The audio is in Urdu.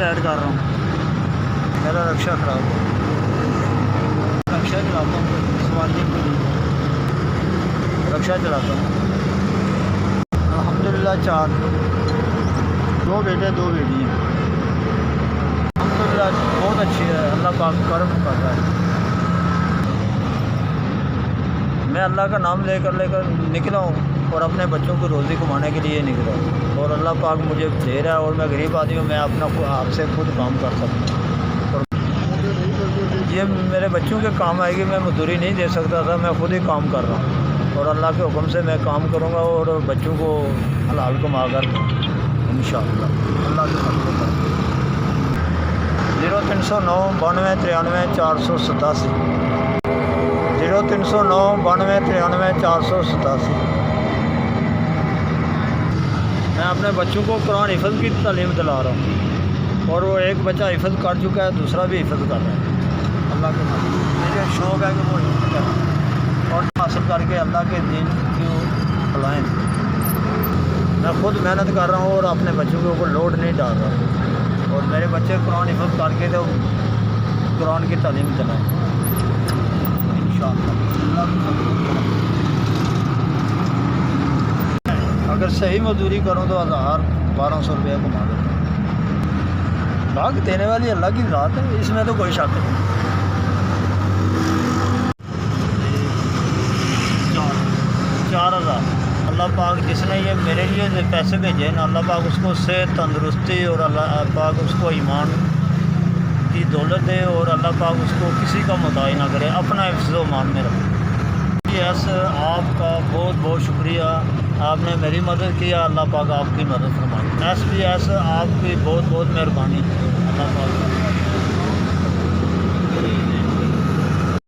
ایڈ کر رہا ہوں، میرا رکشہ خراب ہے، رکشہ چلاتا ہوں سواریوں کے لیے، رکشہ چلاتا ہوں۔ الحمدللہ 4 2 بیٹے 2 بیٹی ہیں، الحمدللہ بہت اچھی ہے، اللہ پاک کرم کر رہا ہے۔ میں اللہ کا نام لے کر نکلا ہوں اور اپنے بچوں کو روزی کمانے کے لیے نکلا ہوں، اور اللہ پاک مجھے دے رہا ہے، اور میں غریب آدمی ہوں، میں اپنا آپ سے خود کام کر سکتا ہوں، اور یہ میرے بچوں کے کام آئے گی۔ میں مزدوری نہیں دے سکتا تھا، میں خود ہی کام کر رہا ہوں، اور اللہ کے حکم سے میں کام کروں گا اور بچوں کو حلال کما کر انشاءاللہ اللہ کے فضل سے۔ 0309 92 93 487 0309 92 93 487۔ میں اپنے بچوں کو قرآن حفظ کی تعلیم دلا رہا ہوں، اور وہ ایک بچہ حفظ کر چکا ہے، دوسرا بھی حفظ کر رہا ہے اللہ کے فضل سے۔ مجھے شوق ہے کہ وہ حفظ کریں اور حاصل کر کے اللہ کے دین کو پھیلائیں۔ میں خود محنت کر رہا ہوں اور اپنے بچوں کے اوپر لوڈ نہیں ڈال رہا، اور میرے بچے قرآن حفظ کر کے تو قرآن کی تعلیم دلائیں انشاءاللہ اللہ کی فضل سے۔ اگر صحیح مزدوری کروں تو 1200 روپیہ کما لیتا ہوں۔ لاکھ دینے والی اللہ کی ذات ہے، اس میں تو کوئی شک نہیں۔ 4000 اللہ پاک جس نے یہ میرے لیے پیسے بھیجے نا، اللہ پاک اس کو صحت تندرستی اور اللہ پاک اس کو ایمان کی دولت دے، اور اللہ پاک اس کو کسی کا محتاج نہ کرے، اپنا حفظ و امان میں رکھے۔ ایس آپ کا بہت بہت شکریہ، آپ نے میری مدد کیا، اللہ پاک آپ کی مدد فرمائے۔ ایس آپ کی بہت بہت مہربانی، اللہ پاک